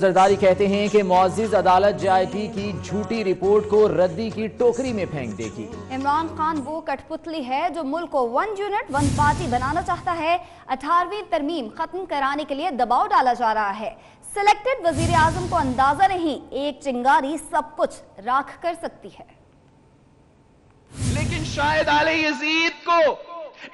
زرداری کہتے ہیں کہ معزز عدالت JIT کی جھوٹی رپورٹ کو ردی کی ٹوکری میں پھینک دے گی۔ عمران خان وہ کٹ پتلی ہے جو ملک کو 1 یونٹ 1 پارٹی بنانا چاہتا ہے۔ 18ویں ترمیم ختم کرانے کے لیے دباؤ ڈالا جا رہا ہے۔ سلیکٹڈ وزیر اعظم کو اندازہ نہیں ایک چنگاری سب کچھ راکھ کر سکتی ہے۔ لیکن شاید آل یزید کو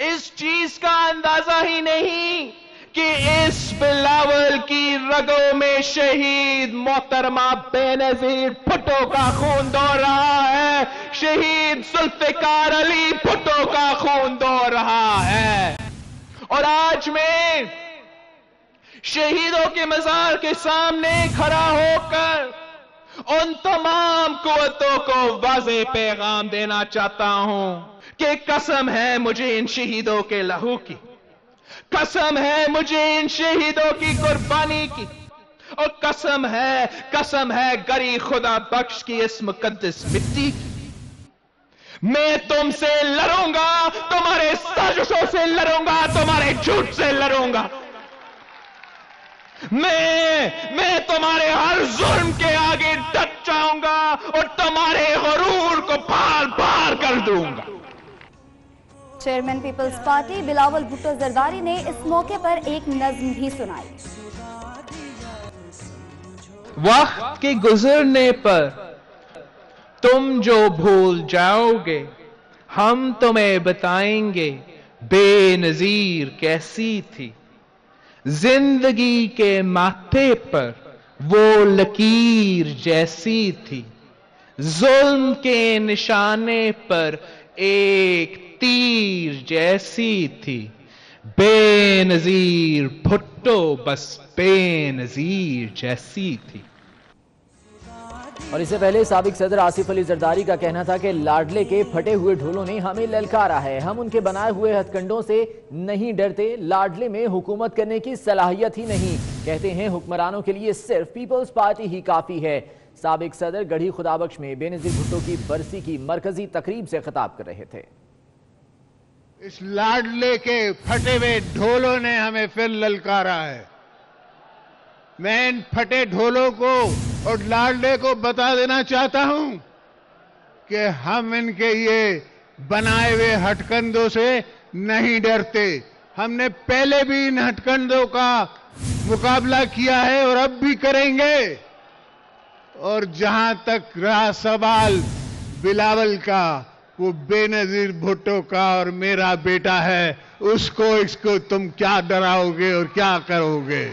اس چیز کا اندازہ ہی نہیں کہ اس بلاول کی رگوں میں شہید محترمہ بینظیر بھٹو کا خون دوڑ رہا ہے، شہید ذوالفقار علی بھٹو کا خون دوڑ رہا ہے۔ اور آج میں شہیدوں کے مزار کے سامنے کھڑا ہو کر ان تمام قوتوں کو واضح پیغام دینا چاہتا ہوں کہ قسم ہے مجھے ان شہیدوں کے لہو کی، قسم ہے مجھے ان شہیدوں کی قربانی کی، اور قسم ہے گری خدا بخش کی اس مقدس مٹی کی۔ میں تم سے لڑوں گا، تمہارے سازشوں سے لڑوں گا، تمہارے جھوٹ سے لڑوں گا۔ میں تمہارے ہر ظلم کے آگے ڈٹ جاؤں گا اور تمہارے غرور کو بھار بھار کر دوں گا۔ چیئرمین پیپلز پارٹی بلاول بھٹو زرداری نے اس موقع پر ایک نظم بھی سنائی۔ وقت کے گزرنے پر تم جو بھول جاؤ گے، ہم تمہیں بتائیں گے بے نظیر کیسی تھی۔ زندگی کے ماتھے پر وہ لکیر جیسی تھی، ظلم کے نشانے پر ایک تیر جیسی تھی۔ بے نظیر بھٹو بس بے نظیر جیسی تھی۔ اور اس سے پہلے سابق صدر آصف علی زرداری کا کہنا تھا کہ لاڈلے کے پھٹے ہوئے ڈھولوں نے ہمیں للکارا ہے، ہم ان کے بنائے ہوئے ہتھ کنڈوں سے نہیں ڈرتے، لاڈلے میں حکومت کرنے کی صلاحیت ہی نہیں، کہتے ہیں حکمرانوں کے لیے صرف پیپلز پارٹی ہی کافی ہے۔ سابق صدر گڑھی خدابخش میں بے نظیر بھٹو کی برسی کی مرکزی تقریب سے خطاب کر رہے تھے۔ اس لاڈلے کے پھٹے ہوئے ڈھولوں نے ہمیں پھر للکارا ہے۔ میں ان پھٹے ڈھولوں کو اور لاڈلے کو بتا دینا چاہتا ہوں کہ ہم ان کے یہ بنائے ہوئے ہٹکندوں سے نہیں ڈرتے۔ ہم نے پہلے بھی ان ہٹکندوں کا مقابلہ کیا ہے اور اب بھی کریں گے۔ اور جہاں تک رہا سوال بلاول کا، وہ بے نظیر بھٹو کا اور میرا بیٹا ہے، اس کو تم کیا ڈراؤ گے اور کیا کرو گے؟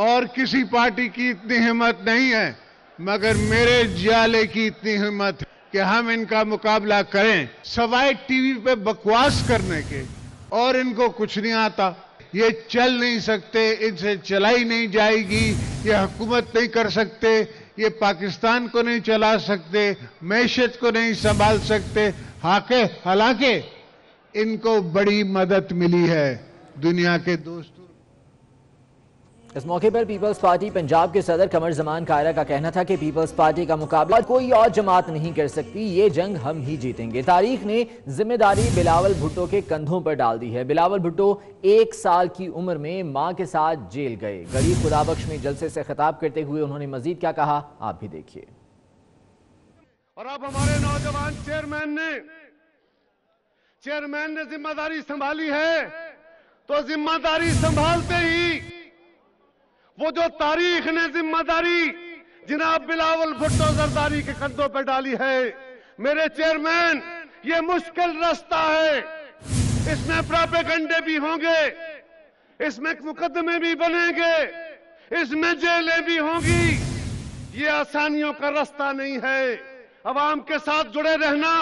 اور کسی پارٹی کی اتنی ہمت نہیں ہے مگر میرے جالے کی اتنی ہمت ہے کہ ہم ان کا مقابلہ کریں، سوائے ٹی وی پہ بکواس کرنے کے، اور ان کو کچھ نہیں آتا۔ یہ چل نہیں سکتے، ان سے چلائی نہیں جائے گی، یہ حکومت نہیں کر سکتے، یہ پاکستان کو نہیں چلا سکتے، معیشت کو نہیں سنبھال سکتے۔ حالانکہ ان کو بڑی مدد ملی ہے دنیا کے دوستوں۔ اس موقع پر پیپلز پارٹی پنجاب کے صدر قمر زمان کائرہ کا کہنا تھا کہ پیپلز پارٹی کا مقابلہ کوئی اور جماعت نہیں کر سکتی، یہ جنگ ہم ہی جیتیں گے۔ تاریخ نے ذمہ داری بلاول بھٹو کے کندھوں پر ڈال دی ہے۔ بلاول بھٹو 1 سال کی عمر میں ماں کے ساتھ جیل گئے۔ گڑھی خدابخش میں جلسے سے خطاب کرتے ہوئے انہوں نے مزید کیا کہا، آپ بھی دیکھیے۔ اور اب ہمارے نوجوان چیئرمین نے ذمہ داری سنبھالی ہے، تو ذمہ داری سنبھالتے ہی وہ جو تاریخ نے ذمہ داری جناب بلاول بھٹو زرداری کے کندھوں پہ ڈالی ہے، میرے چیئرمین یہ مشکل راستہ ہے، اس میں پراپیگنڈے بھی ہوں گے، اس میں مقدمے بھی بنیں گے، اس میں جیلیں بھی ہوں گی، یہ آسانیوں کا راستہ نہیں ہے۔ عوام کے ساتھ جڑے رہنا،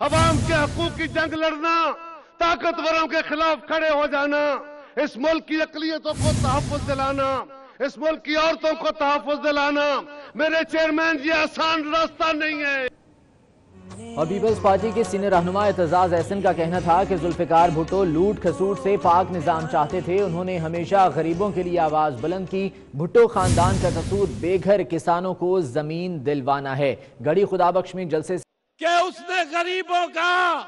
عوام کے حقوق کی جنگ لڑنا، طاقتوروں کے خلاف کھڑے ہو جانا، اس ملک کی اقلیتوں کو تحفظ دلانا، اس ملک کی عورتوں کو تحفظ دلانا، میرے چیئرمین یہ آسان راستہ نہیں ہے۔ اور پیپلز پارٹی کے سینئر رہنما اعتزاز احسن کا کہنا تھا کہ ذوالفقار بھٹو لوٹ کھسوٹ سے پاک نظام چاہتے تھے، انہوں نے ہمیشہ غریبوں کے لیے آواز بلند کی۔ بھٹو خاندان کا تصور بے گھر کسانوں کو زمین دلوانا ہے۔ گڑھی خدابخش میں جلسے کہ اس نے غریبوں کا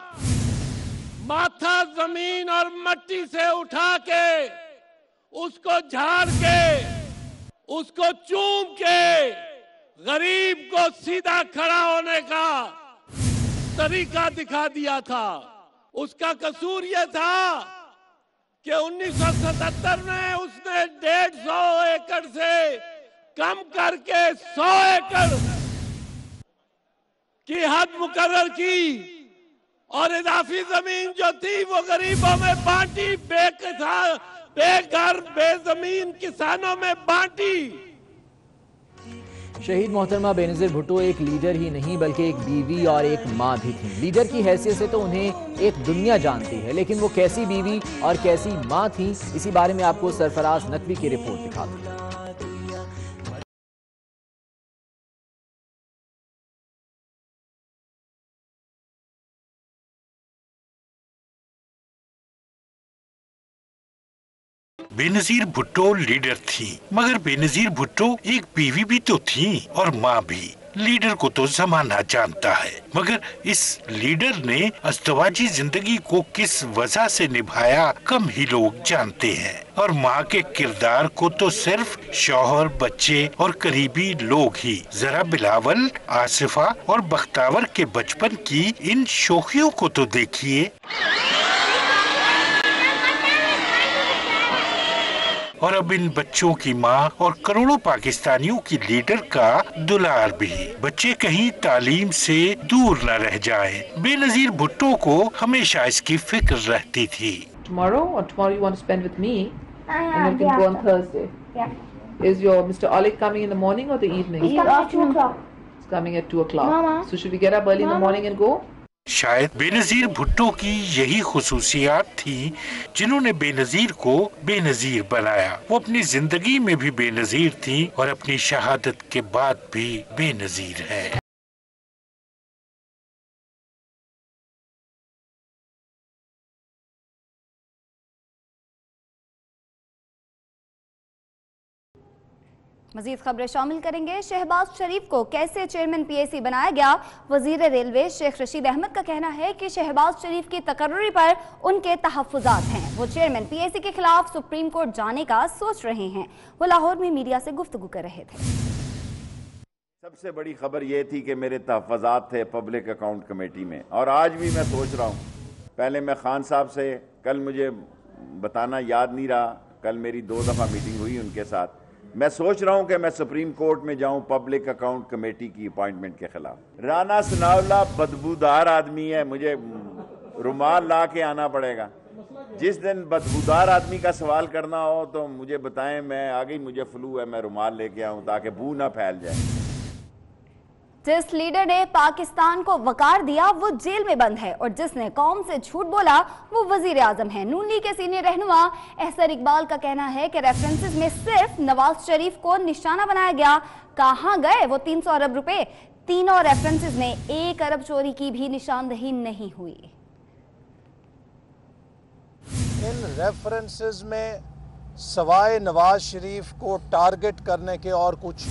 ماتھا زمین اور مٹی سے اٹھا کے اس کو جھاڑ کے उसको चूम के गरीब को सीधा खड़ा होने का तरीका दिखा दिया था। उसका कसूर यह था कि 1977 में उसने 150 एकड़ से कम करके 100 एकड़ की हद मुकर्रर की और इजाफी जमीन जो थी वो गरीबों में बांटी, बेघर बेजमीन किसानों में बांटी। शहीद मोहतरमा बेनज़ीर भुट्टो एक लीडर ही नहीं बल्कि एक बीवी और एक माँ भी थी। लीडर की हैसियत से तो उन्हें एक दुनिया जानती है, लेकिन वो कैसी बीवी और कैसी माँ थी, इसी बारे में आपको सरफराज नकवी की रिपोर्ट दिखाते हैं। बेनज़ीर भुट्टो लीडर थी, मगर बेनज़ीर भुट्टो एक बीवी भी तो थी और माँ भी। लीडर को तो ज़माना जानता है, मगर इस लीडर ने अज़दवाजी जिंदगी को किस वजह से निभाया कम ही लोग जानते हैं। और माँ के किरदार को तो सिर्फ शौहर, बच्चे और करीबी लोग ही। जरा बिलावल, आसिफा और बख्तावर के बचपन की इन शोखियों को तो देखिए। और अब इन बच्चों की माँ और करोड़ों पाकिस्तानियों की लीडर का दुलार भी। बच्चे कहीं तालीम से दूर न रह जाएं। बेनज़ीर भुट्टो को हमेशा इसकी फिक्र रहती थी। Tomorrow you want to spend with me, and you can go on Thursday. Yeah. Is your Mr. Oleg coming in the morning or the evening? He's coming at 2 o'clock. He's coming at 2 o'clock. Mama. So should we get up early in the morning and go? शायद बेनज़ीर भुट्टो की यही खुसूसियात थी जिन्होंने बेनज़ीर को बेनज़ीर बनाया। वो अपनी जिंदगी में भी बेनज़ीर थी और अपनी शहादत के बाद भी बेनज़ीर है। मजीद खबरें शामिल करेंगे। शहबाज शरीफ को कैसे चेयरमैन पीएसी बनाया गया? वजीर रेलवे शेख रशीद अहमद का कहना है कि शहबाज शरीफ की तकर्री पर उनके तहफ़्फ़ुज़ात हैं। वो चेयरमैन पीएसी के खिलाफ सुप्रीम कोर्ट जाने का सोच रहे हैं। वो लाहौर में मीडिया से गुफ्तगू कर रहे थे। सबसे बड़ी खबर यह थी कि मेरे तहफ़्फ़ुज़ात थे पब्लिक अकाउंट कमेटी में, और आज भी मैं सोच रहा हूँ। पहले मैं खान साहब से, कल मुझे बताना याद नहीं रहा, कल मेरी 2 दफ़ा मीटिंग हुई उनके साथ। मैं सोच रहा हूं कि मैं सुप्रीम कोर्ट में जाऊं पब्लिक अकाउंट कमेटी की अपॉइंटमेंट के खिलाफ। राना सनाउल्लाह बदबूदार आदमी है, मुझे रुमाल ला के आना पड़ेगा। जिस दिन बदबूदार आदमी का सवाल करना हो तो मुझे बताएं, मैं आ गई, मुझे फ्लू है, मैं रुमाल लेके आऊं ताकि बू ना फैल जाए। जिस लीडर ने पाकिस्तान को वकार दिया वो जेल में बंद है, और जिसने कौम से झूठ बोला वो वजीर आजम है। नून लीग के सीनियर रहनुमा एहसन इकबाल का कहना है कि रेफरेंसेस में सिर्फ नवाज शरीफ को निशाना बनाया गया। कहां गए वो 300 अरब रुपए? तीनों रेफरेंसेस में 1 अरब चोरी की भी निशानदही नहीं हुई। इन रेफरेंसेस में सवाए नवाज शरीफ को टारगेट करने के और कुछ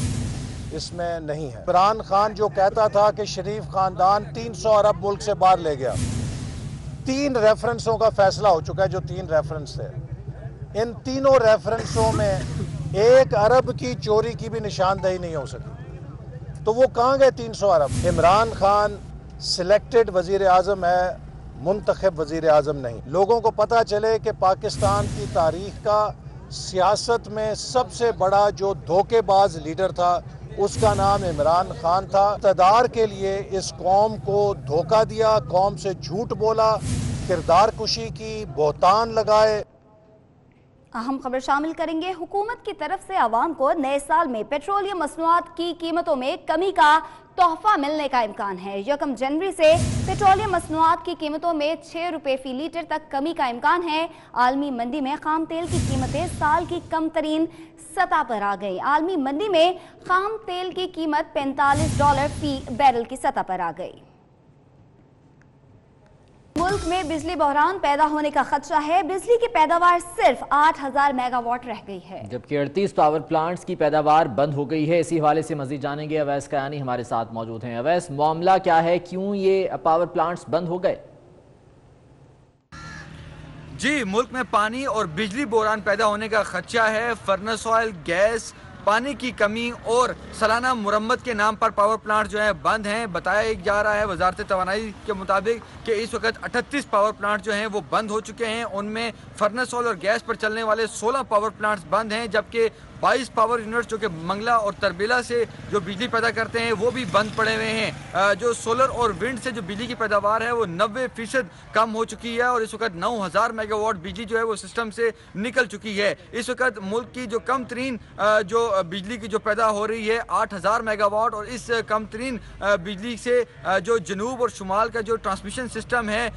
इसमें नहीं है। इमरान खान जो कहता था कि शरीफ खानदान 300 अरब मुल्क से बाहर ले गया, 3 रेफरेंसों का फैसला हो चुका है। जो 3 रेफरेंस थे, इन तीनों रेफरेंसों में 1 अरब की चोरी की भी निशानदही नहीं हो सकी। तो वो कहाँ गए 300 अरब? इमरान खान सिलेक्टेड वजीर आजम है, मुंतखब वजीर आजम नहीं। लोगों को पता चले कि पाकिस्तान की तारीख का सियासत में सबसे बड़ा जो धोखेबाज लीडर था उसका नाम इमरान खान था। इक़्तिदार के लिए इस कौम को धोखा दिया, कौम से झूठ बोला, किरदार कुशी की, बहतान लगाए। अहम खबर शामिल करेंगे। हुकूमत की तरफ से आवाम को नए साल में पेट्रोलियम मसनूआत की कीमतों में कमी का तोहफा मिलने का इम्कान है। 1 जनवरी से पेट्रोलियम मसनूआत की कीमतों में 6 रुपए फी लीटर तक कमी का इम्कान है। आलमी मंडी में खाम तेल की कीमतें साल की कम तरीन सतह पर आ गई। आलमी मंडी में खाम तेल की कीमत $45 फी बैरल की सतह पर आ गई। मुल्क में बिजली बहरान पैदा होने का खदशा है। बिजली की पैदावार सिर्फ 8000 मेगावाट रह गई है, जबकि 38 पावर प्लांट्स की पैदावार बंद हो गई है। इसी हवाले से मजीद जानेंगे। अवैस कयानी हमारे साथ मौजूद हैं। अवैस, मामला क्या है, क्यों ये पावर प्लांट्स बंद हो गए? जी, मुल्क में पानी और बिजली बहरान पैदा होने का खदशा है। फर्नेस ऑयल, गैस پانی کی کمی اور سالانہ مرمت کے نام پر پاور پلانٹ جو ہیں بند ہیں. بتایا جا رہا ہے وزارت توانائی کے مطابق کہ اس وقت 38 پاور پلانٹ جو ہیں وہ بند ہو چکے ہیں. ان میں فرنس آئل اور گیس پر چلنے والے 16 پاور پلانٹس بند ہیں، جبکہ 22 پاور یونٹس جو کہ منگلا اور تربیلا سے جو بجلی پیدا کرتے ہیں وہ بھی بند پڑے ہوئے ہیں. جو سولر اور ونڈ سے جو بجلی کی پیداوار ہے وہ 90% کم ہو چکی ہے اور اس وقت 9000 میگا واٹ بجلی جو ہے وہ سسٹم سے نکل چکی ہے. اس وقت ملک کی جو کم ترین جو بجلی کی جو پیدا ہو رہی ہے 8000 میگا واٹ، اور اس کم ترین بجلی سے جو جنوب اور شمال کا جو ٹرانسمیشن سسٹم ہے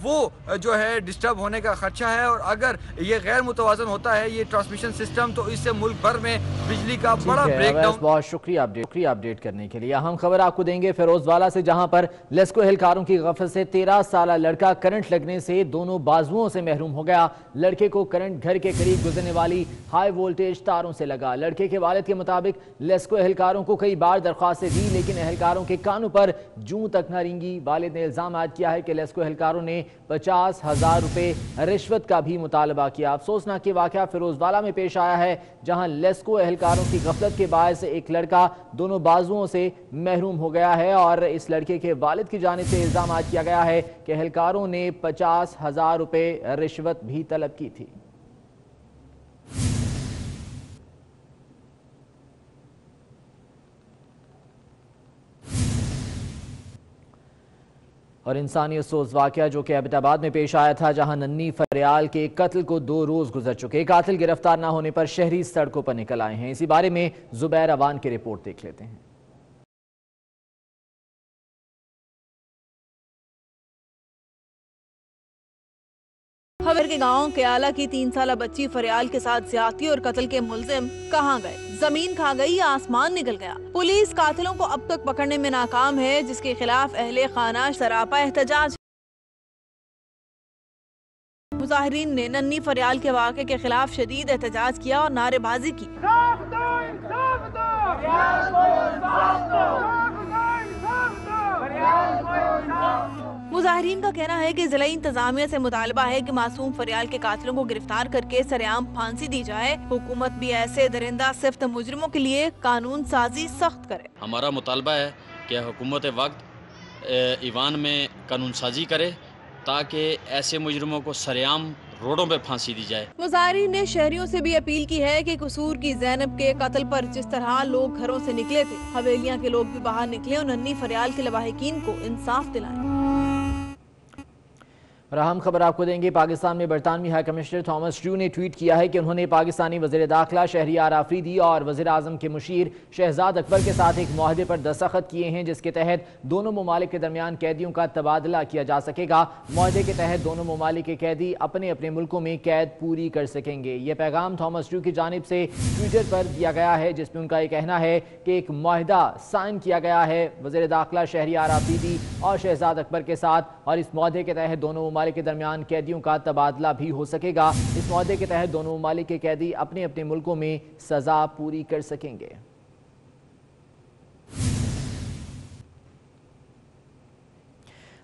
وہ جو ہے ڈسٹرب ہونے کا خدشہ ہے. اور اگر یہ غیر متوازن ہوتا ہے یہ ٹرانسمیشن سسٹم تو اس سے ملک بھر میں بجلی کا بڑا بریک ڈاؤن. بہت شکریہ اپڈیٹ کرنے کے لیے. اہم خبر آپ کو دیں گے فیروز والا سے، جہاں پر لیسکو اہلکاروں کی غفلت سے 13 سالہ لڑکا کرنٹ لگنے سے دونوں بازوؤں سے محروم ہو گیا. لڑکے کو کرنٹ گھر کے قریب گزرنے والی ہائی وولٹیج تاروں سے لگا. لڑکے کے والد کے مطابق لیسکو اہلکاروں کو کئی بار درخواستیں دی لیکن اہلکاروں کے کانوں پر جوں تک نہ رینگی. والد نے الزام عائد کیا ہے کہ لیسکو اہلکاروں نے 50,000 روپے رشوت کا بھی مطالبہ کیا. افسوسناک یہ واقعہ فیروز والا میں پیش آیا ہے، جہاں لیسکو اہلکاروں کی غفلت کے باعث ایک لڑکا دونوں بازوؤں سے محروم ہو گیا ہے اور اس لڑکے کے والد کی جانب سے الزام عائد کیا گیا ہے کہ اہلکاروں نے 50,000 روپے رشوت بھی طلب کی تھی. اور انسانیت سوز واقعہ جو کہ ایبٹ آباد میں پیش آیا تھا، جہاں ننھی فریال کے قتل کو 2 روز گزر چکے. قاتل گرفتار نہ ہونے پر شہری سڑکوں پر نکل آئے ہیں. اسی بارے میں زبیر اوان کی رپورٹ دیکھ لیتے ہیں. خبر کے گاؤں کیالہ کی 3 سالہ بچی فریال کے ساتھ زیادتی اور قتل کے ملزم کہاں گئے؟ زمین کھا گئی یا آسمان نکل گیا؟ پولیس قاتلوں کو اب تک پکڑنے میں ناکام ہے، جس کے خلاف اہل خانہ سراپا احتجاج. مظاہرین نے ننھی فریال کے واقعے کے خلاف شدید احتجاج کیا اور نعرے بازی کی. مظاہرین کا کہنا ہے کہ ضلعی انتظامیہ سے مطالبہ ہے کہ معصوم فریال کے قاتلوں کو گرفتار کر کے سرعام پھانسی دی جائے. حکومت بھی ایسے درندہ صفت مجرموں کے لیے قانون سازی سخت کرے. ہمارا مطالبہ ہے کہ حکومت وقت ایوان میں قانون سازی کرے تاکہ ایسے مجرموں کو سرعام روڈوں پہ پھانسی دی جائے. مظاہرین نے شہریوں سے بھی اپیل کی ہے کہ قصور کی زینب کے قتل پر جس طرح لوگ گھروں سے نکلے تھے، حویلیاں کے لوگ بھی باہر نکلے اور ننھی فریال کے لواحقین کو انصاف دلائیں. اور اہم خبر آپ کو دیں گے، پاکستان میں برطانوی ہائی کمشنر تھامس ٹریو نے ٹویٹ کیا ہے کہ انہوں نے پاکستانی وزیر داخلہ شہریار آفریدی اور وزیر اعظم کے مشیر شہزاد اکبر کے ساتھ ایک معاہدے پر دستخط کیے ہیں جس کے تحت دونوں ممالک کے درمیان قیدیوں کا تبادلہ کیا جا سکے گا. معاہدے کے تحت دونوں ممالک کے قیدی اپنے اپنے ملکوں میں قید پوری کر سکیں گے. یہ پیغام تھامس ٹریو کی جانب سے ٹویٹر پر دیا گیا ہے، جس میں ان کا یہ کہنا ہے کہ ایک معاہدہ سائن کیا گیا ہے وزیر داخلہ شہریار آفریدی اور شہزاد اکبر کے ساتھ، اور اس معاہدے کے تحت دونوں ممالک کے درمیان قیدیوں کا تبادلہ بھی ہو سکے گا. اس معاہدے کے تحت دونوں ممالک کے قیدی اپنے اپنے ملکوں میں سزا پوری کر سکیں گے.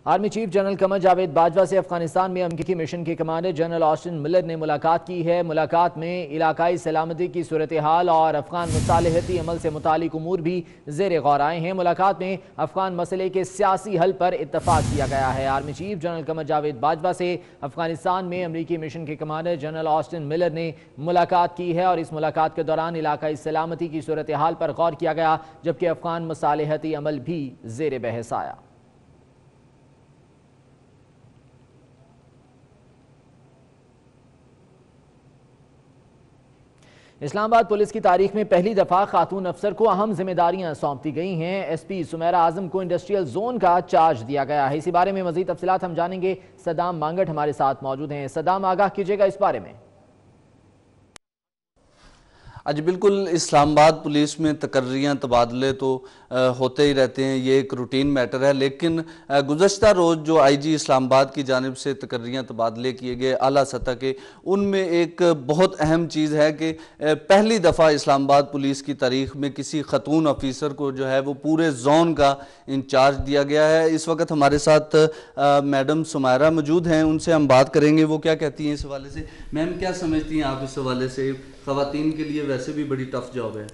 Army chief general Qamar Javed Bajwa سے افغانستان میں امریکی مشن کے کمانڈر جنرل آسٹن ملر نے ملاقات کی ہے. ملاقات میں علاقائی سلامتی کی صورتحال اور افغان مصالحتی عمل سے متعلق امور بھی زیر غور آئے ہیں. ملاقات میں افغان مسئلے کے سیاسی حل پر اتفاق کیا گیا ہے. Army chief general Qamar Javed Bajwa سے افغانستان میں امریکی مشن کے کمانڈر جنرل آسٹن ملر نے ملاقات کی ہے اور اس ملاقات کے دوران علاقائی سلامتی کی صورتحال پر غور کیا گیا، جبکہ افغان مصالحتی عمل بھی زیر بحث آیا. اسلام آباد پولیس کی تاریخ میں پہلی دفعہ خاتون افسر کو اہم ذمہ داریاں سونپی گئی ہیں. ایس پی سمیرہ اعظم کو انڈسٹریل زون کا چارج دیا گیا ہے. اسی بارے میں مزید تفصیلات ہم جانیں گے. صدام مانگٹ ہمارے ساتھ موجود ہیں. صدام، آگاہ کیجیے گا اس بارے میں. آج بالکل اسلام آباد پولیس میں تقرریاں تبادلے تو ہوتے ہی رہتے ہیں، یہ ایک روٹین میٹر ہے، لیکن گزشتہ روز جو آئی جی اسلام آباد کی جانب سے تقرریاں تبادلے کیے گئے اعلیٰ سطح کے، ان میں ایک بہت اہم چیز ہے کہ پہلی دفعہ اسلام آباد پولیس کی تاریخ میں کسی خاتون آفیسر کو جو ہے وہ پورے زون کا انچارج دیا گیا ہے. اس وقت ہمارے ساتھ میڈم سمیرہ موجود ہیں، ان سے ہم بات کریں گے وہ کیا کہتی ہیں اس حوالے سے. میم، کیا سمجھتی ہیں آپ اس حوالے سے خواتین کے لیے ویسے بھی بڑی ٹف جاب ہے.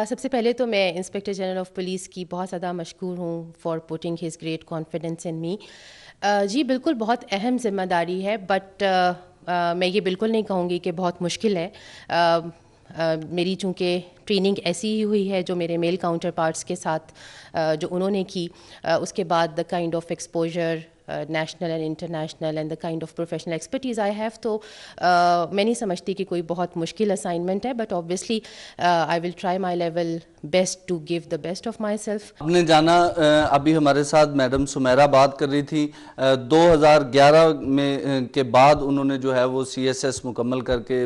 سب سے پہلے تو میں انسپیکٹر جنرل آف پولیس کی بہت زیادہ مشکور ہوں for putting his great confidence in me. جی بالکل بہت اہم ذمہ داری ہے، بٹ میں یہ بالکل نہیں کہوں گی کہ بہت مشکل ہے. میری چونکہ ٹریننگ ایسی ہی ہوئی ہے جو میرے میل کاؤنٹر پارٹس کے ساتھ جو انہوں نے کی، اس کے بعد the kind of exposure national and international and the kind of professional expertise I have, تو میں نہیں سمجھتی کہ کوئی بہت مشکل اسائنمنٹ ہے، but obviously I will try my level best to give the best of myself. ہم نے جانا ابھی ہمارے ساتھ میڈم سمیرہ بات کر رہی تھی، 2011 میں کے بعد انہوں نے جو ہے وہ CSS مکمل کر کے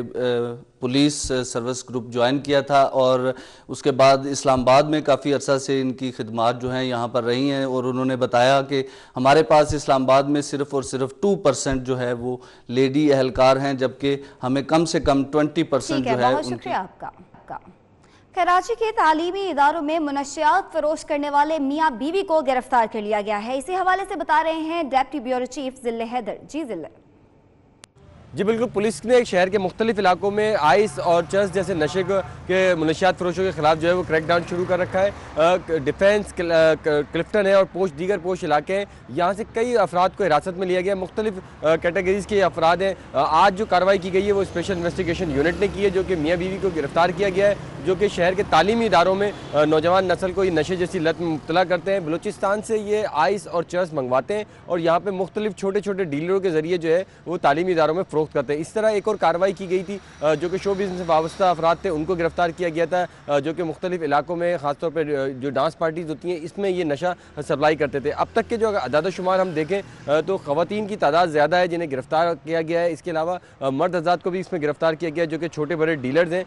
پولیس سروس گروپ جوائن کیا تھا، اور اس کے بعد اسلام آباد میں کافی عرصہ سے ان کی خدمات جو ہیں یہاں پر رہی ہیں، اور انہوں نے بتایا کہ ہمارے پاس اسلام آباد میں صرف اور صرف 2% جو ہے وہ لیڈی اہلکار ہیں، جبکہ ہمیں کم سے کم 20% جو ہے. بہت شکریہ آپ کا. کراچی کے تعلیمی اداروں میں منشیات فروش کرنے والے میاں بیوی کو گرفتار کر لیا گیا ہے. اسی حوالے سے بتا رہے ہیں ڈیپٹی بیورو چیف ذل حیدر. جی ذل. جی بالکل، پولیس نے شہر کے مختلف علاقوں میں آئس اور چرس جیسے نشے کے منشیات فروشوں کے خلاف جو ہے وہ کریک ڈاؤن شروع کر رکھا ہے. ڈیفینس، کلفٹن ہے اور دیگر پوش علاقے ہیں، یہاں سے کئی افراد کو حراست میں لیا گیا. مختلف کیٹیگریز کے افراد ہیں. آج جو کارروائی کی گئی ہے وہ اسپیشل انویسٹیگیشن یونٹ نے کی ہے، جو کہ میاں بیوی کو گرفتار کیا گیا ہے، جو کہ شہر کے تعلیمی اداروں میں نوجوان نسل کو یہ نشے جیسی لت میں مبتلا کرتے ہیں. بلوچستان سے یہ آئس اور چرس منگواتے ہیں اور یہاں پہ مختلف چھوٹے چھوٹے ڈیلروں کے ذریعے جو ہے وہ تعلیمی اداروں میں فروخت کرتے ہیں. اس طرح ایک اور کارروائی کی گئی تھی جو کہ شو بزنس سے وابستہ افراد تھے، ان کو گرفتار کیا گیا تھا، جو کہ مختلف علاقوں میں خاص طور پہ جو ڈانس پارٹیز ہوتی ہیں اس میں یہ نشہ سپلائی کرتے تھے. اب تک کے جو اعداد و شمار ہم دیکھیں تو خواتین کی تعداد زیادہ ہے جنہیں گرفتار کیا گیا ہے. اس کے علاوہ مرد حضرات کو بھی اس میں گرفتار کیا گیا ہے جو کہ چھوٹے بڑے ڈیلرز ہیں.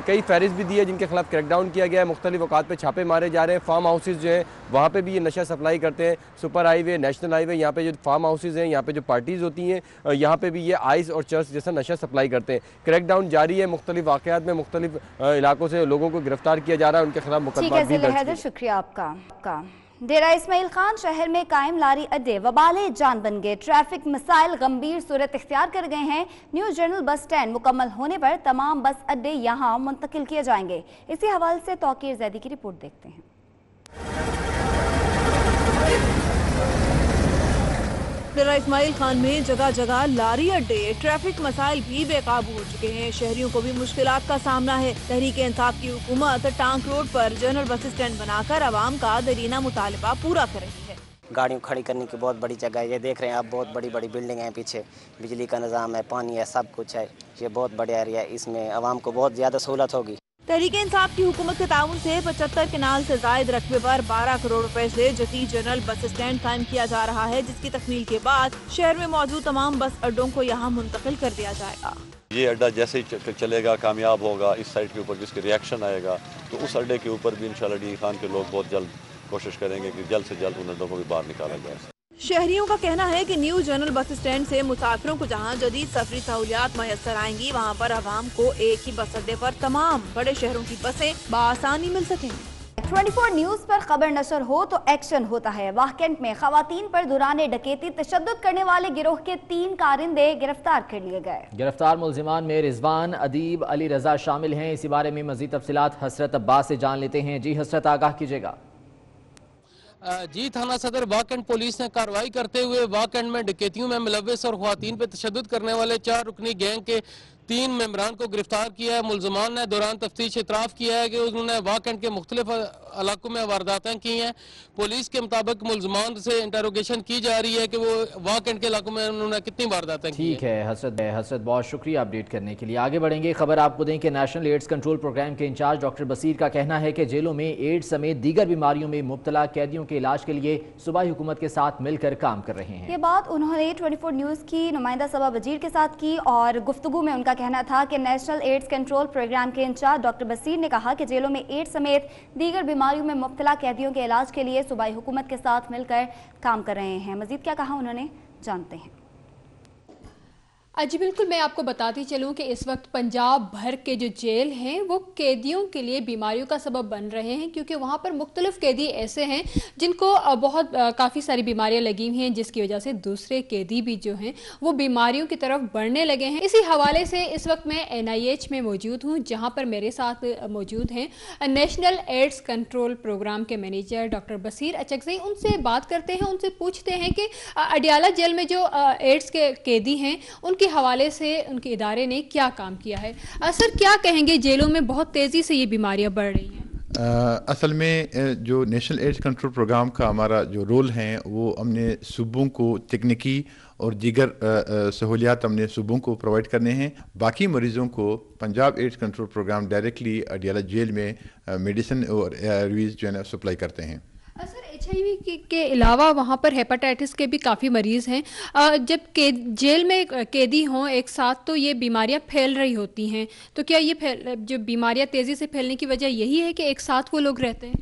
کئی فہرست بھی دی ہے جن کے خلاف کریک ڈاؤن کیا گیا ہے. مختلف اوقات پہ چھاپے مارے جا رہے ہیں. فارم ہاؤسز جو ہیں وہاں پہ بھی یہ نشہ سپلائی کرتے ہیں. سپر ہائی وے، نیشنل ہائی وے، یہاں پہ جو فارم ہاؤسز ہیں، یہاں پہ جو پارٹیز ہوتی ہیں، یہاں پہ بھی یہ آئس اور چرس جیسا نشہ سپلائی کرتے ہیں. کریک ڈاؤن جاری ہے. مختلف واقعات میں مختلف علاقوں سے لوگوں کو گرفتار کیا جا رہا ہے، ان کے خلاف مقدمات بھی درج کیے. شکریہ آپ کا. ڈیرہ اسماعیل خان شہر میں قائم لاری اڈے وبال جان بن گئے. ٹریفک مسائل گمبھیر صورت اختیار کر گئے ہیں. نیو جنرل بس سٹینڈ مکمل ہونے پر تمام بس اڈے یہاں منتقل کیے جائیں گے. اسی حوالے سے توقیر زیدی کی رپورٹ دیکھتے ہیں. ڈیرہ اسماعیل خان میں جگہ جگہ لاری اڈے، ٹریفک مسائل بھی بے قابو ہو چکے ہیں. شہریوں کو بھی مشکلات کا سامنا ہے. تحریک انصاف کی حکومت ٹانک روڈ پر جنرل بس اسٹینڈ بنا کر عوام کا دیرینہ مطالبہ پورا کر رہی ہے. گاڑیوں کھڑی کرنے کی بہت بڑی جگہ ہے. یہ دیکھ رہے ہیں آپ، بہت بڑی بڑی بلڈنگ ہیں پیچھے، بجلی کا نظام ہے، پانی ہے، سب کچھ ہے. یہ بہت بڑا ایریا ہے، اس میں عوام کو بہت زیادہ سہولت ہوگی. تحریک انصاف کی حکومت کے تعاون سے 75 کنال سے زائد رقبے پر 12 کروڑ روپے سے جدید جنرل بس اسٹینڈ قائم کیا جا رہا ہے، جس کی تکمیل کے بعد شہر میں موجود تمام بس اڈوں کو یہاں منتقل کر دیا جائے گا. یہ اڈا جیسے ہی چلے گا، کامیاب ہوگا اس سائٹ کے اوپر، جس کے ریاکشن آئے گا تو اس اڈے کے اوپر بھی انشاءاللہ ڈی خان کے لوگ بہت جلد کوشش کریں گے کہ جلد سے جلد ان اڈوں کو بھی باہر نکالا جائے. شہریوں کا کہنا ہے کہ نیو جنرل بس اسٹینڈ سے مسافروں کو جہاں جدید سفری سہولیات میسر آئیں گی، وہاں پر عوام کو ایک ہی بس اڈے پر تمام بڑے شہروں کی بسیں بآسانی مل سکیں. 24 نیوز پر خبر نشر ہو تو ایکشن ہوتا ہے. واہ-کینٹ میں خواتین پر دوران ڈکیتی تشدد کرنے والے گروہ کے 3 کارندے گرفتار کر لیے گئے. گرفتار ملزمان میں رضوان، ادیب، علی رضا شامل ہیں. اسی بارے میں مزید تفصیلات حسرت عباس سے جان لیتے ہیں. جی حسرت، آگاہ کیجیے گا. جی، تھانہ صدر واہ-کینٹ پولیس نے کارروائی کرتے ہوئے واہ-کینٹ میں ڈکیتیوں میں ملوث اور خواتین پہ تشدد کرنے والے 4 رکنی گینگ کے 3 ممبران کو گرفتار کیا ہے. ملزمان نے دوران تفتیش اعتراف کیا ہے کہ انہوں نے واہ-کینٹ کے مختلف علاقوں میں وارداتیں کی ہیں. پولیس کے مطابق ملزمان سے انٹروگیشن کی جا رہی ہے کہ وہ واہ-کینٹ کے علاقوں میں انہوں نے کتنی وارداتیں کی ہیں. ٹھیک ہے حسرت، بہت شکریہ اپڈیٹ کرنے کے لیے. آگے بڑھیں گے. خبر آپ کو دیں کہ نیشنل ایڈز کنٹرول پروگرام کے انچارج ڈاکٹر بصیر کا کہنا ہے کہ جیلوں میں ایڈز سمیت دیگر بیماریوں میں مبتلا قیدیوں کے علاج کے لیے صوبائی حکومت کے ساتھ مل کر کام کر رہے ہیں. یہ بات انہوں نے 24 نیوز کی نمائندہ صبا وزیر کے ساتھ کی اور گفتگو میں ان کا کہنا تھا کہ نیشنل ایڈز کنٹرول پروگرام کے انچارج ڈاکٹر بصیر نے کہا کہ جیلوں میں ایڈز سمیت دیگر بیماریوں میں مبتلا قیدیوں کے علاج کے لیے صوبائی حکومت کے ساتھ مل کر کام کر رہے ہیں. مزید کیا کہا انہوں نے، جانتے ہیں. जी बिल्कुल, मैं आपको बताती चलूं कि इस वक्त पंजाब भर के जो जेल हैं वो कैदियों के लिए बीमारियों का सबब बन रहे हैं, क्योंकि वहां पर मुख्तलिफ कैदी ऐसे हैं जिनको काफ़ी सारी बीमारियां लगी हुई हैं, जिसकी वजह से दूसरे कैदी भी जो हैं वो बीमारियों की तरफ बढ़ने लगे हैं। इसी हवाले से इस वक्त मैं NIH में मौजूद हूँ, जहाँ पर मेरे साथ मौजूद हैं नेशनल एड्स कंट्रोल प्रोग्राम के मैनेजर डॉक्टर बसीर अचकज़ई। उनसे बात करते हैं, उनसे पूछते हैं कि अडियाला जेल में जो एड्स के कैदी हैं उनके हवाले से उनके इदारे ने क्या काम किया है। सर, क्या कहेंगे, जेलों में बहुत तेज़ी से ये बीमारियां बढ़ रही हैं? असल में जो नेशनल एड्स कंट्रोल प्रोग्राम का हमारा जो रोल है वो हमने सूबों को तकनीकी और दीगर सहूलियात हमने सूबों को प्रोवाइड करने हैं। बाकी मरीज़ों को Punjab AIDS control programme directly Adiala jail में मेडिसिन और ARVs जो है ना सप्लाई करते हैं। सर, HIV के अलावा वहाँ पर हेपेटाइटिस के भी काफ़ी मरीज़ हैं। जब जेल में कैदी हों एक साथ तो ये बीमारियाँ फैल रही होती हैं, तो क्या ये जो बीमारियाँ तेज़ी से फैलने की वजह यही है कि एक साथ वो लोग रहते हैं?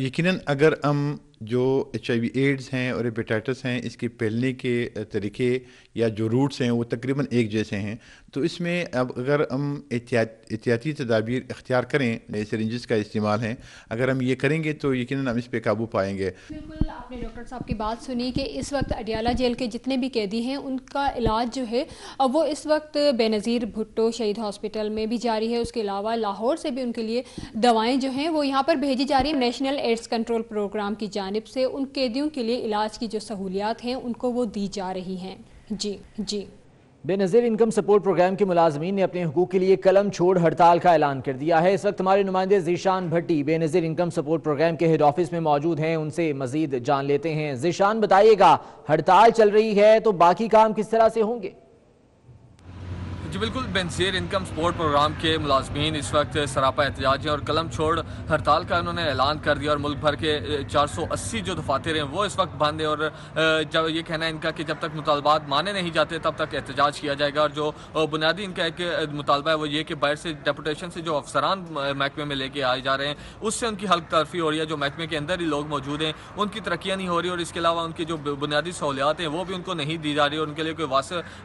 यकीनन अगर हम जो HIV एड्स हैं और हेपेटाइटिस हैं इसके फैलने के तरीके या जो रूट्स हैं वो तकरीबन एक जैसे हैं, तो इसमें अब अगर हम एहतियाती तदाबीर इख्तियार करें, नए सिरिंजेस का इस्तेमाल है, अगर हम ये करेंगे तो यकीनन हम इस पे काबू पाएंगे। बिल्कुल, आपने डॉक्टर साहब की बात सुनी कि इस वक्त अडियाला जेल के जितने भी कैदी हैं उनका इलाज जो है वो इस वक्त बेनज़ीर भुट्टो शहीद हॉस्पिटल में भी जारी है। उसके अलावा लाहौर से भी उनके लिए दवाएँ जो हैं वो यहाँ पर भेजी जा रही हैं। नेशनल एड्स कंट्रोल प्रोग्राम की जानिब से उन कैदियों के लिए इलाज की जो सहूलियात हैं उनको वो दी जा रही हैं। जी बेनज़ीर इनकम सपोर्ट प्रोग्राम के मुलाजमीन ने अपने हुकूक के लिए कलम छोड़ हड़ताल का ऐलान कर दिया है। इस वक्त हमारे नुमाइंदे ज़ीशान भट्टी बेनज़ीर इनकम सपोर्ट प्रोग्राम के हेड ऑफिस में मौजूद हैं, उनसे मजीद जान लेते हैं। ज़ीशान, बताइएगा, हड़ताल चल रही है तो बाकी काम किस तरह से होंगे? जी बिल्कुल, बेनज़ीर इनकम सपोर्ट प्रोग्राम के मुलाजमीन इस वक्त सरापा एहतजाज हैं और कलम छोड़ हड़ताल का उन्होंने ऐलान कर दिया और मुल्क भर के 480 जो दफातर हैं वो इस वक्त बंद हैं और जब ये कहना है इनका कि जब तक मुतालबात माने नहीं जाते तब तक एहतजाज किया जाएगा। और जो बुनियादी इनका एक मुतालबा है वो ये कि बाहर से डेपुटेशन से जो अफसरान महकमे में लेके आए जा रहे हैं उससे उनकी हल्क तलफी हो रही है। जो महकमे के अंदर ही लोग मौजूद हैं उनकी तरक्कियाँ नहीं हो रही और इसके अलावा उनकी जो बुनियादी सहूलियात हैं वो भी उनको नहीं दी जा रही और उनके लिए कोई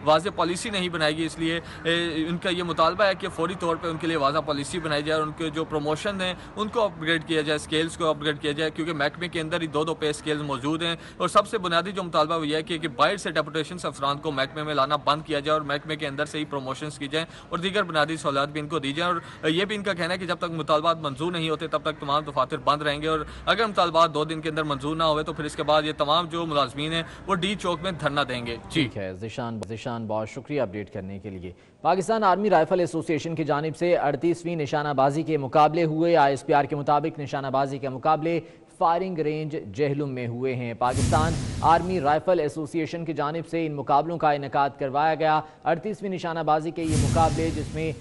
वाज़ेह पॉलिसी नहीं बनाएगी। इसलिए उनका ये मुतालबा है कि फौरी तौर पे उनके लिए वाज़ा पॉलिसी बनाई जाए और उनके जो प्रमोशन हैं उनको अपग्रेड किया जाए, स्केल्स को अपग्रेड किया जाए, क्योंकि महकमे के अंदर ही दो पे स्केल्स मौजूद हैं। और सबसे बुनियादी जो मुतालबा वो यह है कि बाहर से डेपुटेशन अफसरान को महकमे में लाना बंद किया जाए और महकमे के अंदर से ही प्रमोशन की जाए और दीगर बुनियादी सहूलियात भी इनको दी जाए। और ये भी इनका कहना है कि जब तक मुतालबात मंजूर नहीं होते तब तक तमाम दफातर बंद रहेंगे और अगर मुतालबात 2 दिन के अंदर मंजूर ना हुए तो फिर इसके बाद ये तमाम जो मुलाजमीन हैं वो डी चौक में धरना देंगे। ठीक है ज़ीशान, बहुत शुक्रिया अपडेट करने के लिए। पाकिस्तान आर्मी राइफल एसोसिएशन की जानिब से 38वीं निशानाबाजी के मुकाबले हुए। ISPR के मुताबिक निशानाबाजी के मुकाबले फायरिंग रेंज जहलुम में हुए हैं। पाकिस्तान आर्मी राइफल एसोसिएशन की जानिब से इन मुकाबलों का इनेकाद करवाया गया। 38वीं निशानाबाजी के ये मुकाबले जिसमें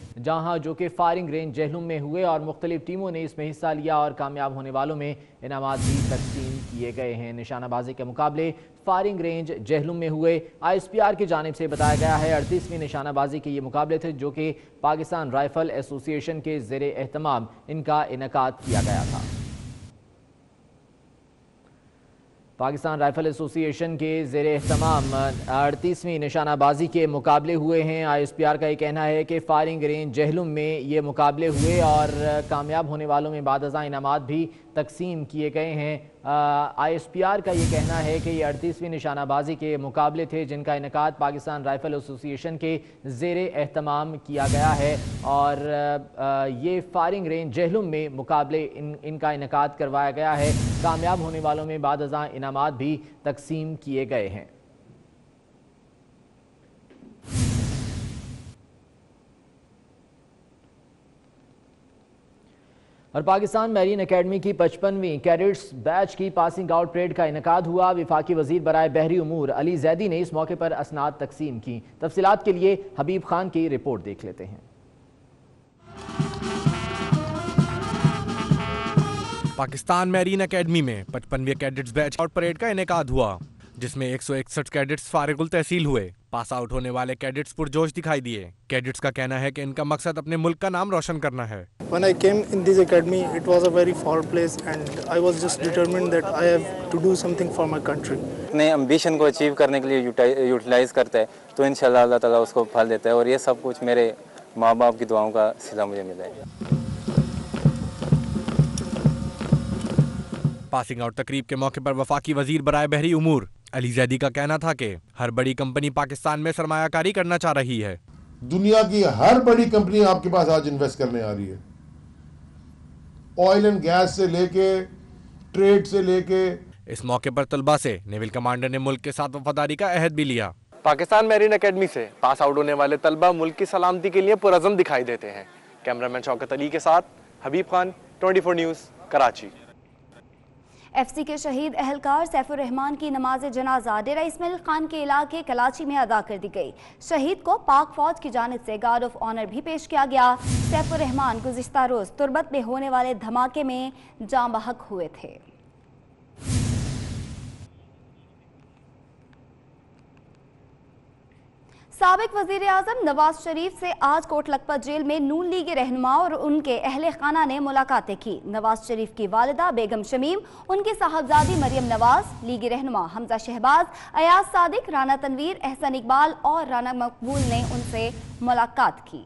जो कि फायरिंग रेंज जहलुम में हुए और मुख्तलिफ टीमों ने इसमें हिस्सा लिया और कामयाब होने वालों में इनामात भी तकसीम किए गए हैं। निशानाबाजी के मुकाबले फायरिंग रेंज जहलुम में हुए। ISPR की जानिब से बताया गया है 38वीं निशानाबाजी के ये मुकाबले थे जो कि पाकिस्तान राइफल एसोसिएशन के ज़ेरे एहतमाम इनका इनेकाद किया गया था। पाकिस्तान राइफल एसोसिएशन के ज़ेरे एहतमाम 38वीं निशानाबाजी के मुकाबले हुए हैं। ISPR का ये कहना है कि फायरिंग रेंज जहलुम में ये मुकाबले हुए और कामयाब होने वालों में बादज़ा इनामात भी तकसीम किए गए हैं। ISPR का ये कहना है कि ये 38वीं निशानाबाजी के मुकाबले थे जिनका इनेकाद पाकिस्तान राइफल एसोसिएशन के ज़ेरे एहतमाम किया गया है और ये फायरिंग रेंज जहलुम में मुकाबले इनका इनेकाद करवाया गया है। कामयाब होने वालों में बादज़ा इनामात भी तकसीम किए गए हैं। और पाकिस्तान मैरीन एकेडमी की 55वीं कैडेट्स बैच की पासिंग आउट परेड का इनेकाद हुआ। वफाकी वजीर बराए बहरी उमूर अली जैदी ने इस मौके पर असनाद तकसीम की। तफसीलात के लिए हबीब खान की रिपोर्ट देख लेते हैं। पाकिस्तान मैरीन एकेडमी में 55वें कैडेट्स बैच आउट परेड का इनेकाद हुआ जिसमें 161 कैडेट्स फारिगुल तहसील हुए। पास आउट होने वाले कैडेट्स पुरजोश दिखाई दिए। कैडेट्स का कहना है कि इनका मकसद अपने मुल्क का नाम रोशन करना है। When I came in this academy, it was a very far place and I was just determined that I have to do something for my country. अपने एम्बिशन को अचीव करने के लिए यूटिलाइज करता है तो इंशाल्लाह अल्लाह ताला उसको फल देता है, और ये सब कुछ मेरे माँ बाप की दुआओं का सिला मुझे मिला है। पासिंग आउट तकरीब के मौके पर वफाकी वजीर बराए बहरी उमूर अली जैदी का कहना था कि हर बड़ी कंपनी पाकिस्तान में सरमायाकारी करना चाह रही है। दुनिया की हर बड़ी कंपनी आपके पास आज इन्वेस्ट करने आ रही है, ऑयल एंड गैस से लेके ट्रेड से लेके। इस मौके पर तलबा से नेवल कमांडर ने मुल्क के साथ वफादारी का अहद भी लिया। पाकिस्तान मैरीन एकेडमी से पास आउट होने वाले तलबा मुल्क की सलामती के लिए पुरअज़म दिखाई देते हैं। कैमरामैन शौकत अली के साथ हबीब खान, 24 न्यूज़, कराची। एफसी के शहीद अहलकार सैफुर रहमान की नमाज जनाजा डेरा इस्माइल खान के इलाके कलाची में अदा कर दी गई। शहीद को पाक फौज की जानिब से गार्ड ऑफ ऑनर भी पेश किया गया। सैफुर रहमान गुज़िश्ता रोज तुर्बत में होने वाले धमाके में जाँ बहक हुए थे। साबिक वजीर आजम नवाज शरीफ से आज कोट लखपत जेल में नून लीगी रहनुमा और उनके अहले खाना ने मुलाकातें की। नवाज शरीफ की वालिदा बेगम शमीम, उनकी साहबजादी मरियम नवाज, लीगी रहनुमा हमजा शहबाज, अयाज सादिक, राना तनवीर, एहसन इकबाल और राना मकबूल ने उनसे मुलाकात की।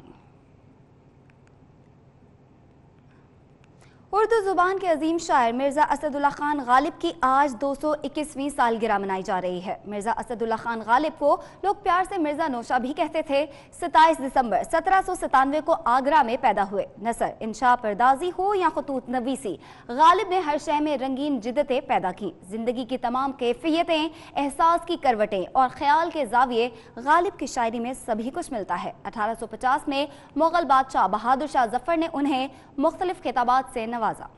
उर्दू जुबान के अजीम शायर मिर्ज़ा असदुल्ला खान गालिब की आज 221वीं सालगिरह मनाई जा रही है। मिर्ज़ा असदुल्ला खान गालिब को लोग प्यार से मिर्ज़ा नौशा भी कहते थे। 27 दिसंबर 1797 को आगरा में पैदा हुए। नसर, इंशा परदाजी हो या खतूत नवीसी, गालिब ने हर शय में रंगीन जिद्दतें पैदा की। जिंदगी की तमाम कैफियतें, एहसास की करवटें और ख्याल के जाविये गालिब की शायरी में सभी कुछ मिलता है। 1850 में मुगल बादशाह बहादुर शाह जफर ने उन्हें मुख्तलिफ खिताबात से नवाजा।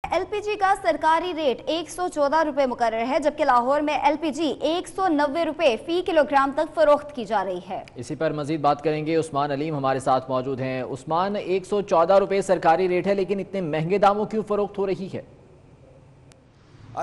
एलपीजी का सरकारी रेट 114 रुपए मुकर्रर है, जबकि लाहौर में एलपीजी 190 रुपए फी किलोग्राम तक फरोख्त की जा रही है। इसी पर मजीद बात करेंगे। उस्मान अलीम हमारे साथ मौजूद हैं। उस्मान, 114 रुपए सरकारी रेट है, लेकिन इतने महंगे दामों क्यों फरोख्त हो रही है?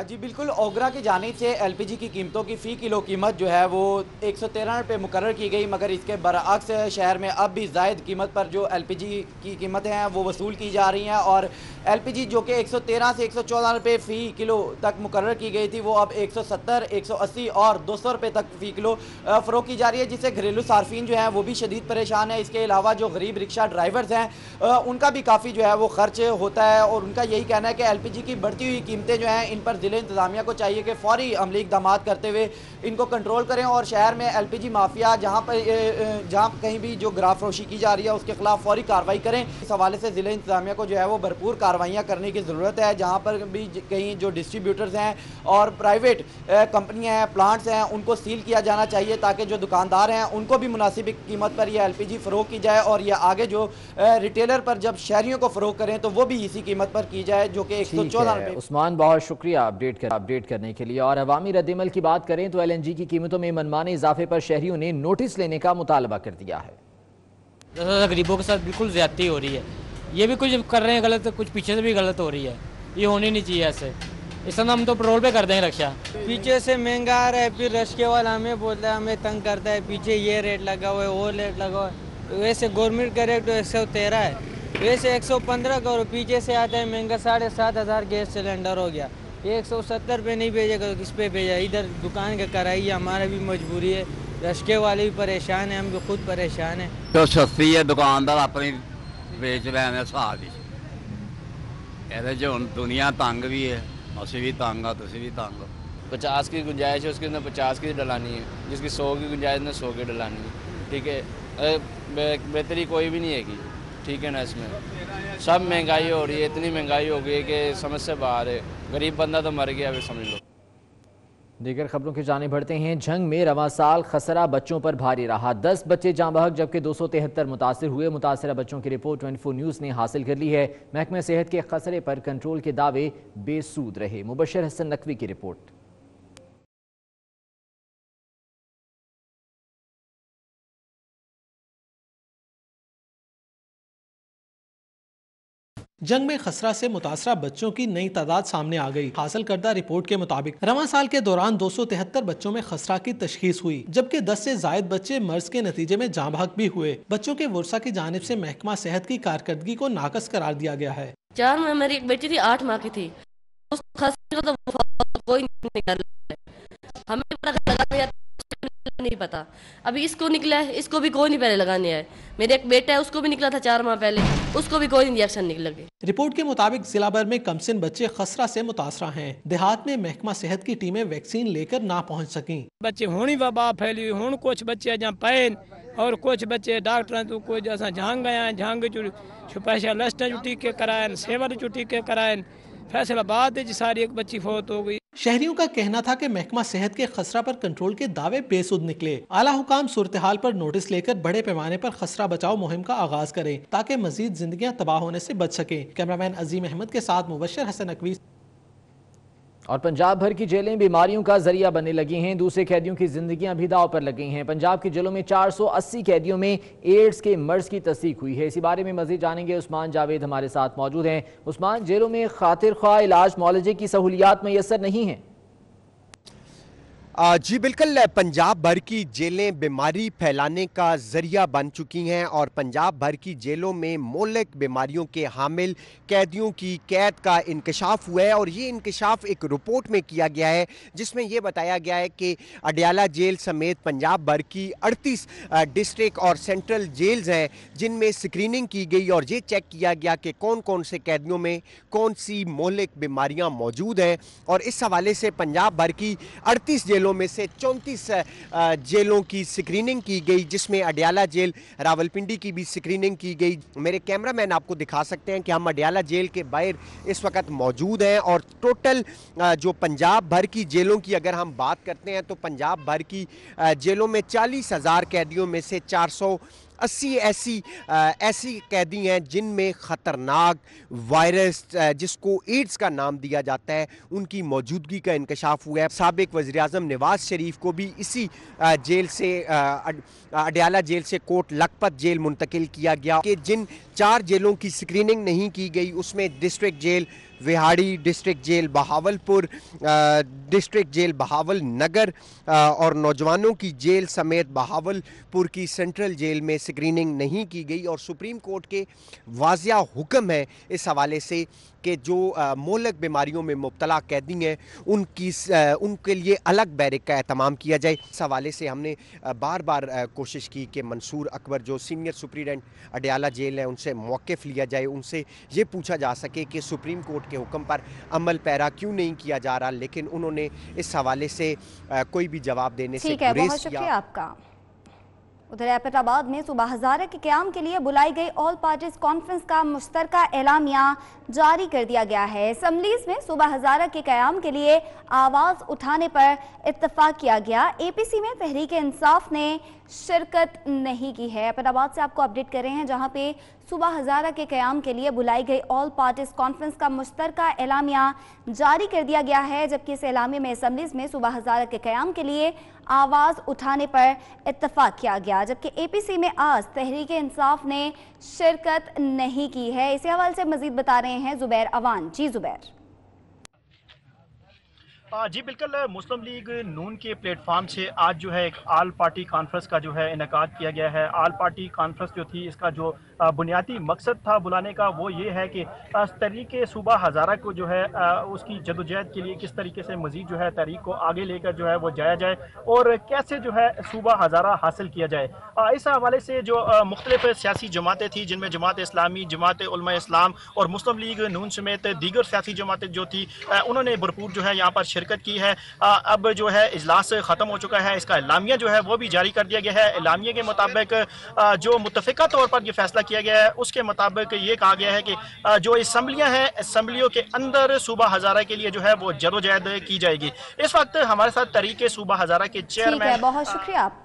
जी बिल्कुल, ओगरा की जानिब से एलपीजी की कीमतों की फ़ी किलो कीमत जो है वो 113 रुपये मुकर्रर की गई, मगर इसके बरअक्स शहर में अब भी ज़ायद कीमत पर जो एलपीजी की कीमतें हैं वो वसूल की जा रही हैं, और एलपीजी जो कि 113 से 114 रुपये फ़ी किलो तक मुकर्रर की गई थी वो अब 170, 180 और 200 रुपये तक फ़ी किलो फ़रोख्त की जा रही है, जिससे घरेलू सार्फिन जो हैं वो भी शदीद परेशान है। इसके अलावा जो गरीब रिक्शा ड्राइवर्स हैं उनका भी काफ़ी जो है वो खर्च होता है, और उनका यही कहना है कि एलपीजी की बढ़ती हुई कीमतें जो हैं इन पर ज़िले इंतज़ामिया को चाहिए कि फ़ौरी अमली इक़दामात करते हुए इनको कंट्रोल करें और शहर में LPG माफिया जहाँ कहीं भी जो ग्राफ फरोशी की जा रही है उसके खिलाफ फौरी कार्रवाई करें। इस हवाले से ज़िले इंतज़ामिया को जो है वो भरपूर कार्रवाइयाँ करने की ज़रूरत है। जहाँ पर भी कहीं जो डिस्ट्रीब्यूटर्स हैं और प्राइवेट कंपनियाँ हैं, प्लांट्स हैं, उनको सील किया जाना चाहिए ताकि जो दुकानदार हैं उनको भी मुनासिब कीमत पर यह LPG फ़रोग की जाए और यह आगे जो रिटेलर पर जब शहरियों को फ़रोग करें तो वो भी इसी कीमत पर की जाए जो कि 114 रुपये। उस्मान, बहुत शुक्रिया अपडेट करने के लिए। और अवामी रद्दमल की बात करें तो LNG की कीमतों में मनमाने इजाफे पर शहरियों ने नोटिस लेने का मुतालबा कर दिया है। गरीबों के साथ बिल्कुल ज्यादती हो रही है, ये भी कुछ कर रहे हैं गलत, कुछ पीछे से भी गलत हो रही है, ये होनी नहीं चाहिए ऐसे। इस समय हम तो पेट्रोल पे कर देंगे रक्षा। पीछे से महंगा आ रहा है, फिर रश्के वाला हमें बोलता है, हमें तंग करता है, पीछे ये रेट लगा हुआ है, वो रेट लगा हुआ है। वैसे गवर्नमेंट का रेट तो 113 है, वैसे 115 करो, पीछे से आता है महंगा 7,500 गैस सिलेंडर हो गया। 170 पे नहीं भेजेगा तो किस पे भेजा? इधर दुकान का कराई, हमारा भी मजबूरी है, रश्के वाले भी परेशान हैं, हम भी खुद परेशान हैं। तो सस्ती है, दुकानदार अपनी बेच रहे हैं हिसाब ही। दुनिया तंग भी है, असी भी तंग आ, तुसी भी तंग हो। 50 की गुंजाइश है, उसके अंदर 50 की डलानी है, जिसकी 100 की गुंजाइश है 100 की डलानी है। ठीक है, बेहतरी कोई भी नहीं है, ठीक है ना। इसमें सब महंगाई हो रही है, इतनी महंगाई हो गई है कि समझ से बाहर है। गरीब बंदा तो मर गया, अभी समझ लो। दीगर खबरों की जाने बढ़ते हैं। जंग में रवां साल खसरा बच्चों पर भारी रहा, 10 बच्चे जाँ बहक जबकि 273 मुतासर हुए। मुतासरा बच्चों की रिपोर्ट 24 न्यूज़ ने हासिल कर ली है। महकमा सेहत के खसरे पर कंट्रोल के दावे बेसूद रहे। मुबशर हसन नकवी की रिपोर्ट। जंग में खसरा से मुतासरा बच्चों की नई तादाद सामने आ गई। हासिल करदा रिपोर्ट के मुताबिक रवां साल के दौरान 273 बच्चों में खसरा की तशखीस हुई, जबकि 10 से जायद बच्चे मर्ज के नतीजे में जाँ बहक भी हुए। बच्चों के वर्षा की जानिब से महकमा सेहत की कारकर्दगी को नाकस करार दिया गया है। 4 में मेरी एक बेटी थी, 8 माह की थी, उस खसरे को तो कोई नहीं निकाल, हमें लगा नहीं पता। अभी इसको निकला है, इसको भी कोई नहीं पहले लगाने आए। मेरे एक बेटा है, उसको भी निकला था 4 माह पहले, उसको भी कोई इंजेक्शन नहीं लगे। रिपोर्ट के मुताबिक जिला भर में कमसिन बच्चे खसरा से मुतासरा हैं। देहात में महकमा सेहत की टीमें वैक्सीन लेकर ना पहुंच सकी। बच्चे होनी वबा फैली हुई, कुछ बच्चे जहाँ पैन और कुछ बच्चे डॉक्टर तो कोई जैसा झांग गया, झांग स्पेशलिस्ट टीके कराए, सेवल टीके कराए, फैसलाबाद सारी एक बच्ची फौत हो गई। शहरियों का कहना था कि महकमा सेहत के खसरा पर कंट्रोल के दावे बेसुध निकले। आला हुकाम सूरत हाल पर नोटिस लेकर बड़े पैमाने पर खसरा बचाओ मुहिम का आगाज करें ताकि मजीद जिंदगियां तबाह होने से बच सके। कैमरामैन अजीम अहमद के साथ मुबशर हसन नकवी। और पंजाब भर की जेलें बीमारियों का जरिया बनने लगी हैं। दूसरे कैदियों की जिंदगियां भी दाव पर लग गई हैं। पंजाब की जेलों में 480 कैदियों में एड्स के मर्ज की तस्दीक हुई है। इसी बारे में मजीद जानेंगे। उस्मान जावेद हमारे साथ मौजूद हैं। उस्मान, जेलों में खातिर ख्वाह इलाज मुआलजे की सहूलियात मैसर नहीं है? जी बिल्कुल, पंजाब भर की जेलें बीमारी फैलाने का ज़रिया बन चुकी हैं और पंजाब भर की जेलों में मोहलिक बीमारियों के हामिल कैदियों की कैद का इंकशाफ हुआ है। और ये इंकशाफ एक रिपोर्ट में किया गया है जिसमें यह बताया गया है कि अडयाला जेल समेत पंजाब भर की 38 डिस्ट्रिक्ट और सेंट्रल जेल्स हैं जिनमें स्क्रीनिंग की गई और ये चेक किया गया कि कौन कौन से कैदियों में कौन सी मोहलिक बीमारियाँ मौजूद हैं। और इस हवाले से पंजाब भर की 38 जेलों में से 34 जेलों की स्क्रीनिंग की गई, जिसमें अडयाला जेल रावलपिंडी की भी स्क्रीनिंग की गई। मेरे कैमरामैन आपको दिखा सकते हैं कि हम अडयाला जेल के बाहर इस वक्त मौजूद हैं और टोटल जो पंजाब भर की जेलों की अगर हम बात करते हैं तो पंजाब भर की जेलों में 40,000 कैदियों में से 480 ऐसी कैदी हैं जिनमें ख़तरनाक वायरस जिसको एड्स का नाम दिया जाता है उनकी मौजूदगी का इंकशाफ हुआ है। साबिक वज़ीर आज़म नवाज शरीफ को भी इसी जेल से अडयाला जेल से कोट लखपत जेल मुंतकिल किया गया कि जिन 4 जेलों की स्क्रीनिंग नहीं की गई उसमें district jail Vehari, district jail Bahawalpur, district jail Bahawal Nagar और नौजवानों की जेल समेत बहावलपुर की सेंट्रल जेल में स्क्रीनिंग नहीं की गई। और सुप्रीम कोर्ट के वाज़िया हुक्म है इस हवाले से कि जो मोहलिक बीमारियों में मुब्तला कैदी हैं उनके लिए अलग बैरक का एहतमाम किया जाए। इस हवाले से हमने बार बार कोशिश की कि मंसूर अकबर जो सीनियर सुप्रीडेंट अडयाला जेल है उनसे मौक़िफ़ लिया जाए, उनसे ये पूछा जा सके कि सुप्रीम कोर्ट के हुक्म पर अमल पैरा क्यों नहीं किया जा रहा, लेकिन उन्होंने इस हवाले से कोई भी जवाब देने से ठीक है, बहुत शुक्रिया आपका। उधर एबटाबाद में सूबा हज़ारा के क़याम के लिए बुलाई गई ऑल पार्टीज कॉन्फ्रेंस का मुश्तरका एलामिया जारी कर दिया गया है। असम्बलीज में सूबा हज़ारा के क़याम के लिए आवाज़ उठाने पर इत्तफाक किया गया। APC में तहरीक इंसाफ ने शिरकत नहीं की है। एबटाबाद से आपको अपडेट कर रहे हैं, जहां पे सूबा हज़ारा के क़याम के लिए बुलाई गई ऑल पार्टीज कॉन्फ्रेंस का मुश्तरका एलामिया जारी कर दिया गया है, जबकि इस एलामिया में असम्बलीज में सूबा हज़ारा के क़याम के लिए आवाज़ उठाने पर इत्तफाक किया गया, जबकि APC में आज तहरीक इंसाफ ने शिरकत नहीं की है। इसी हवाले से मजीद बता रहे हैं जुबैर अवान। जी जुबैर। जी बिल्कुल, मुस्लिम लीग नून के प्लेटफार्म से आज जो है एक आल पार्टी कॉन्फ्रेंस का जो है इनेकाद किया गया है। आल पार्टी कॉन्फ्रेंस जो थी, इसका जो बुनियादी मकसद था बुलाने का वो ये है कि तहरीक सूबा हज़ारा को जो है उसकी जदोजहद के लिए किस तरीके से मज़ीद जो है तहरीक को आगे लेकर जो है वो जाया जाए और कैसे जो है सूबा हज़ारा हासिल किया जाए। इस हवाले से जो मुख्तलिफ सियासी जमातें थी, जिनमें जमात इस्लामी, जमात उलमा इस्लाम और मुस्लिम लीग नून समेत दीगर सियासी जमातें जो थी, उन्होंने भरपूर जो है यहाँ पर शिरकत की है। अब जो है इजलास ख़त्म हो चुका है, इसका एलामिया जो है वो भी जारी कर दिया गया है। एलामिया के मुताबिक जो मुत्तफ़िका तौर पर यह फैसला किया गया है, उसके मुताबिक ये कहा गया है कि जो असम्बलियाँ हैं, असम्बलियों के अंदर सूबा हज़ारा के लिए जो है वो जदोजहद की जाएगी। इस वक्त हमारे साथ तहरीक सूबा हज़ारा के चेयरमैन। बहुत शुक्रिया आपका।